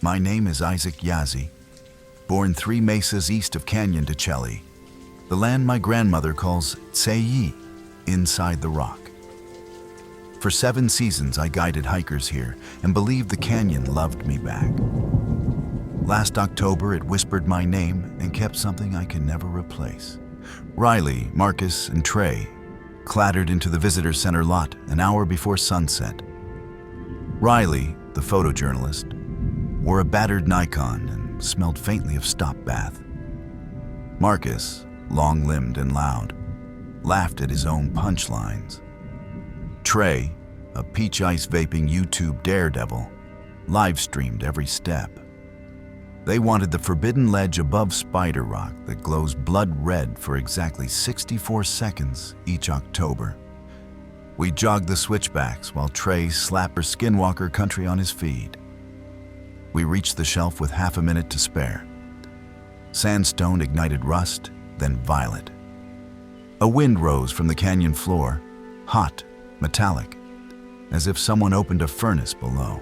My name is Isaac Yazzie, born 3 mesas east of Canyon to Chelly, the land my grandmother calls Tseyi, inside the rock. For 7 seasons I guided hikers here and believed the canyon loved me back. Last October it whispered my name and kept something I can never replace. Riley, Marcus, and Trey clattered into the visitor center lot an hour before sunset. Riley, the photojournalist, wore a battered Nikon and smelled faintly of stop bath. Marcus, long-limbed and loud, laughed at his own punchlines. Trey, a peach ice vaping YouTube daredevil, live-streamed every step. They wanted the forbidden ledge above Spider Rock that glows blood red for exactly 64 seconds each October. We jogged the switchbacks while Trey slapped her Skinwalker country on his feed. We reached the shelf with half a minute to spare. Sandstone ignited rust, then violet. A wind rose from the canyon floor, hot, metallic, as if someone opened a furnace below.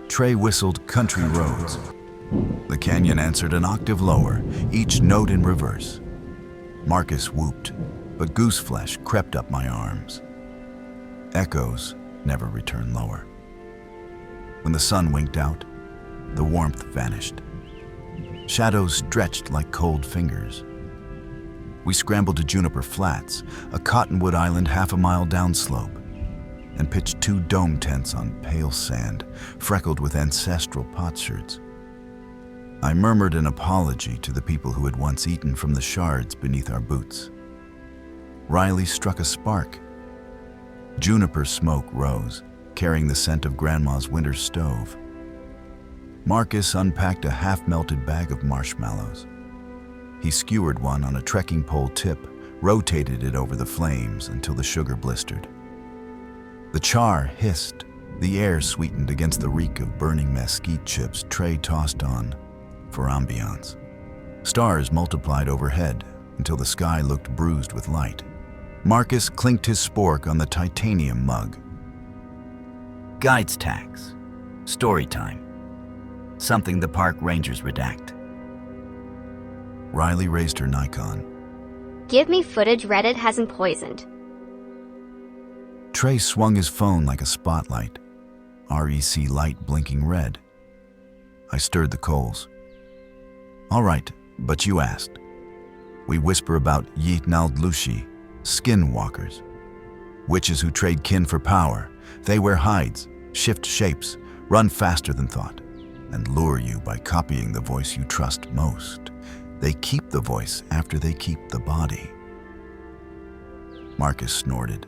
Trey whistled Country Roads. The canyon answered an octave lower, each note in reverse. Marcus whooped, but gooseflesh crept up my arms. Echoes never return lower. When the sun winked out, the warmth vanished. Shadows stretched like cold fingers. We scrambled to Juniper Flats, a cottonwood island half a mile downslope, and pitched 2 dome tents on pale sand, freckled with ancestral potsherds. I murmured an apology to the people who had once eaten from the shards beneath our boots. Riley struck a spark. Juniper smoke rose, carrying the scent of Grandma's winter stove. Marcus unpacked a half-melted bag of marshmallows. He skewered one on a trekking pole tip, rotated it over the flames until the sugar blistered. The char hissed, the air sweetened against the reek of burning mesquite chips Trey tossed on for ambiance. Stars multiplied overhead until the sky looked bruised with light. Marcus clinked his spork on the titanium mug. Guides tax. Story time. Something the park rangers redact. Riley raised her Nikon. Give me footage Reddit hasn't poisoned. Trey swung his phone like a spotlight, REC light blinking red. I stirred the coals. All right, but you asked. We whisper about náaldlooshii, Skinwalkers. Witches who trade kin for power. They wear hides, shift shapes, run faster than thought, and lure you by copying the voice you trust most. They keep the voice after they keep the body. Marcus snorted.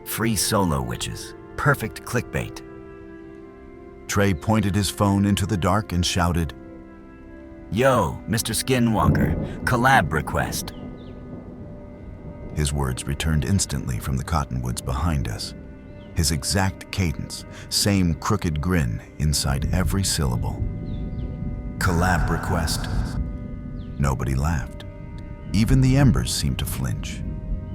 Free solo witches. Perfect clickbait. Trey pointed his phone into the dark and shouted, Yo, Mr. Skinwalker, collab request. His words returned instantly from the cottonwoods behind us. His exact cadence, same crooked grin inside every syllable. Collab request. Nobody laughed. Even the embers seemed to flinch.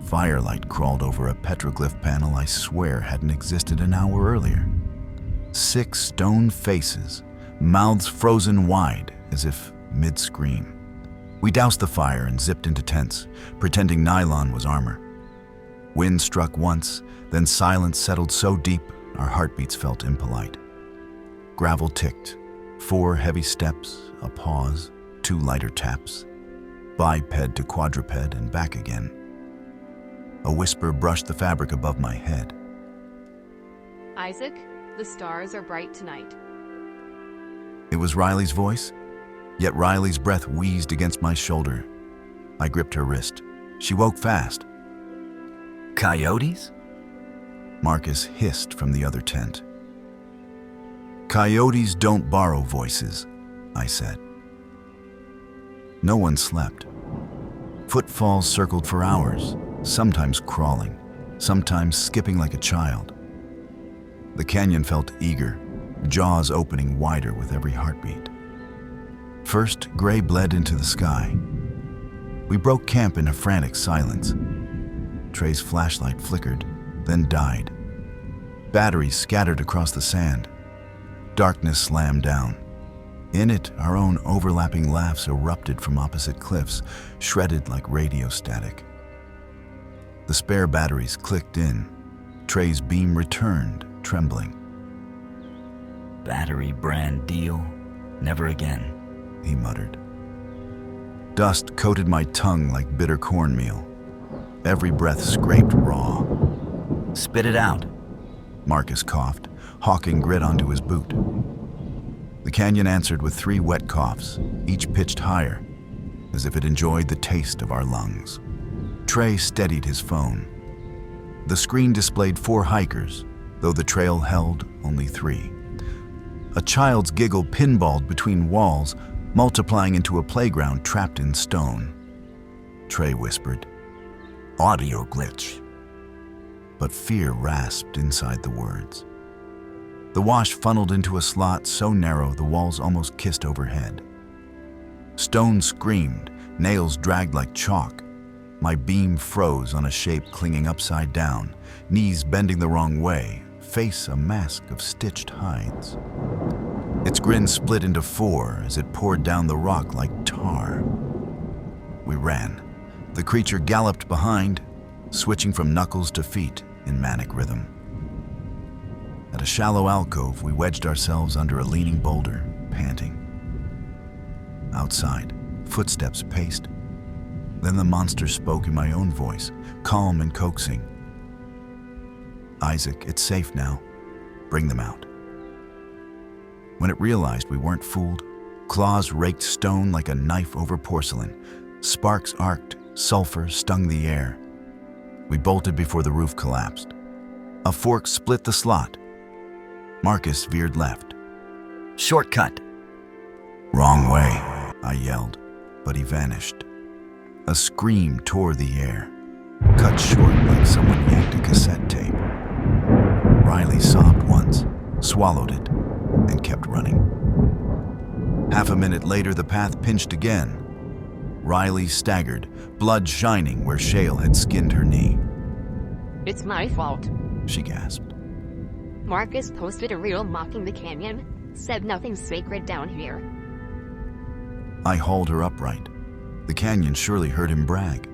Firelight crawled over a petroglyph panel I swear hadn't existed an hour earlier. 6 stone faces, mouths frozen wide as if mid-scream. We doused the fire and zipped into tents, pretending nylon was armor. Wind struck once, then silence settled so deep our heartbeats felt impolite. Gravel ticked, 4 heavy steps, a pause, 2 lighter taps, biped to quadruped and back again. A whisper brushed the fabric above my head. Isaac, the stars are bright tonight. It was Riley's voice, yet Riley's breath wheezed against my shoulder. I gripped her wrist. She woke fast. Coyotes? Marcus hissed from the other tent. Coyotes don't borrow voices, I said. No one slept. Footfalls circled for hours, sometimes crawling, sometimes skipping like a child. The canyon felt eager, jaws opening wider with every heartbeat. First, gray bled into the sky. We broke camp in a frantic silence. Trey's flashlight flickered, then died. Batteries scattered across the sand. Darkness slammed down. In it, our own overlapping laughs erupted from opposite cliffs, shredded like radio static. The spare batteries clicked in. Trey's beam returned, trembling. Battery brand deal. Never again, he muttered. Dust coated my tongue like bitter cornmeal. Every breath scraped raw. Spit it out. Marcus coughed, hawking grit onto his boot. The canyon answered with 3 wet coughs, each pitched higher, as if it enjoyed the taste of our lungs. Trey steadied his phone. The screen displayed 4 hikers, though the trail held only 3. A child's giggle pinballed between walls, multiplying into a playground trapped in stone. Trey whispered, Audio glitch. But fear rasped inside the words. The wash funneled into a slot so narrow the walls almost kissed overhead. Stone screamed, nails dragged like chalk. My beam froze on a shape clinging upside down, knees bending the wrong way, face a mask of stitched hides. Its grin split into 4 as it poured down the rock like tar. We ran. The creature galloped behind, switching from knuckles to feet in manic rhythm. At a shallow alcove, we wedged ourselves under a leaning boulder, panting. Outside, footsteps paced. Then the monster spoke in my own voice, calm and coaxing. Isaac, it's safe now. Bring them out. When it realized we weren't fooled, claws raked stone like a knife over porcelain. Sparks arced, sulfur stung the air. We bolted before the roof collapsed. A fork split the slot. Marcus veered left. Shortcut. Wrong way, I yelled, but he vanished. A scream tore the air, cut short like someone yanked a cassette tape. Riley sobbed once, swallowed it, and kept running. Half a minute later, the path pinched again. Riley staggered, blood shining where shale had skinned her knee. It's my fault. She gasped. Marcus posted a reel mocking the canyon, said nothing's sacred down here. I hauled her upright. The canyon surely heard him brag.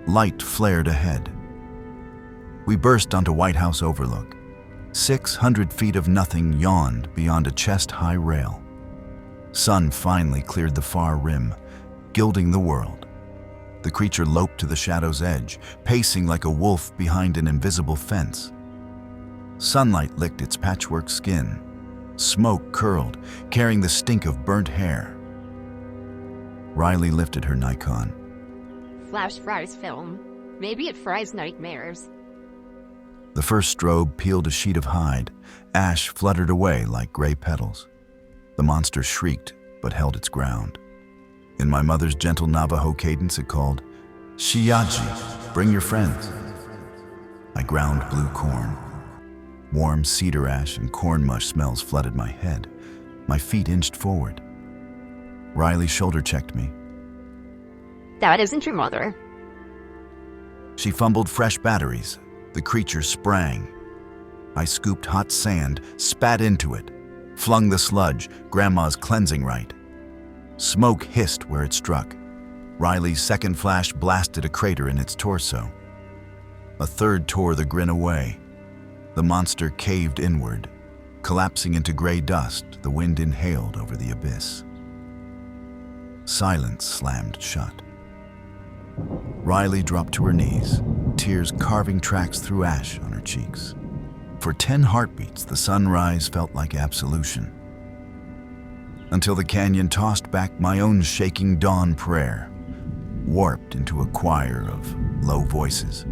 Light flared ahead. We burst onto White House Overlook. 600 feet of nothing yawned beyond a chest-high rail. Sun finally cleared the far rim, gilding the world. The creature loped to the shadow's edge, pacing like a wolf behind an invisible fence. Sunlight licked its patchwork skin. Smoke curled, carrying the stink of burnt hair. Riley lifted her Nikon. Flash fries film. Maybe it fries nightmares. The first strobe peeled a sheet of hide. Ash fluttered away like gray petals. The monster shrieked, but held its ground. In my mother's gentle Navajo cadence, it called, Shiyaji, bring your friends. I ground blue corn. Warm cedar ash and corn mush smells flooded my head. My feet inched forward. Riley shoulder-checked me. That isn't your mother. She fumbled fresh batteries. The creature sprang. I scooped hot sand, spat into it, flung the sludge, Grandma's cleansing rite. Smoke hissed where it struck. Riley's second flash blasted a crater in its torso. A third tore the grin away. The monster caved inward, collapsing into gray dust the wind inhaled over the abyss. Silence slammed shut. Riley dropped to her knees, tears carving tracks through ash on her cheeks. For 10 heartbeats, the sunrise felt like absolution. Until the canyon tossed back my own shaking dawn prayer, warped into a choir of low voices.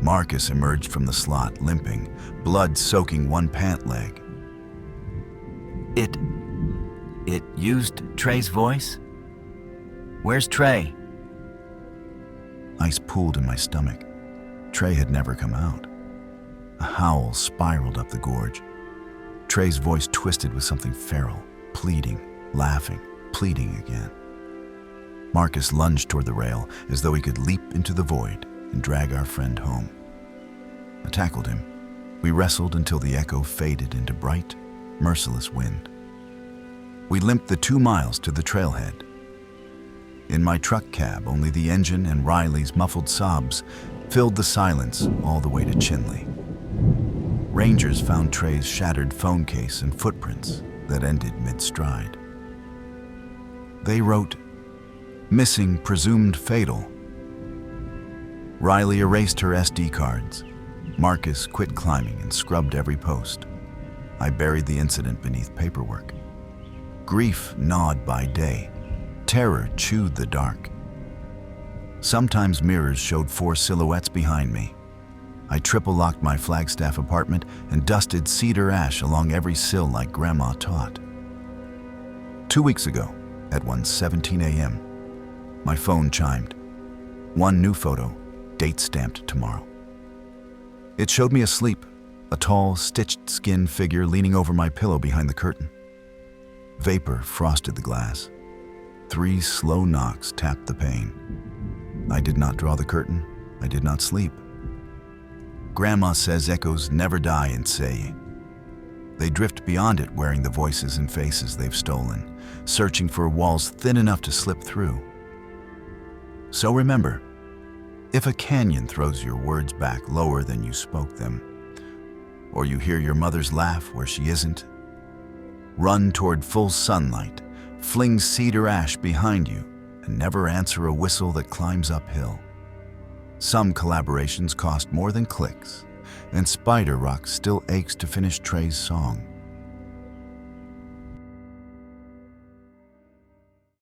Marcus emerged from the slot, limping, blood soaking one pant leg. It used Trey's voice? Where's Trey? Ice pooled in my stomach. Trey had never come out. A howl spiraled up the gorge. Trey's voice twisted with something feral, pleading, laughing, pleading again. Marcus lunged toward the rail as though he could leap into the void and drag our friend home. I tackled him. We wrestled until the echo faded into bright, merciless wind. We limped the 2 miles to the trailhead. In my truck cab, only the engine and Riley's muffled sobs filled the silence all the way to Chinley. Rangers found Trey's shattered phone case and footprints that ended mid-stride. They wrote, "Missing presumed fatal." Riley erased her SD cards. Marcus quit climbing and scrubbed every post. I buried the incident beneath paperwork. Grief gnawed by day. Terror chewed the dark. Sometimes mirrors showed 4 silhouettes behind me. I triple-locked my Flagstaff apartment and dusted cedar ash along every sill like Grandma taught. 2 weeks ago, at 1:17 a.m., my phone chimed. One new photo, date stamped tomorrow. It showed me asleep, a tall, stitched skin figure leaning over my pillow behind the curtain. Vapor frosted the glass. 3 slow knocks tapped the pane. I did not draw the curtain. I did not sleep. Grandma says echoes never die in Say. They drift beyond it, wearing the voices and faces they've stolen, searching for walls thin enough to slip through. So remember, if a canyon throws your words back lower than you spoke them, or you hear your mother's laugh where she isn't, run toward full sunlight, fling cedar ash behind you, and never answer a whistle that climbs uphill. Some collaborations cost more than clicks, and Spider Rock still aches to finish Trey's song.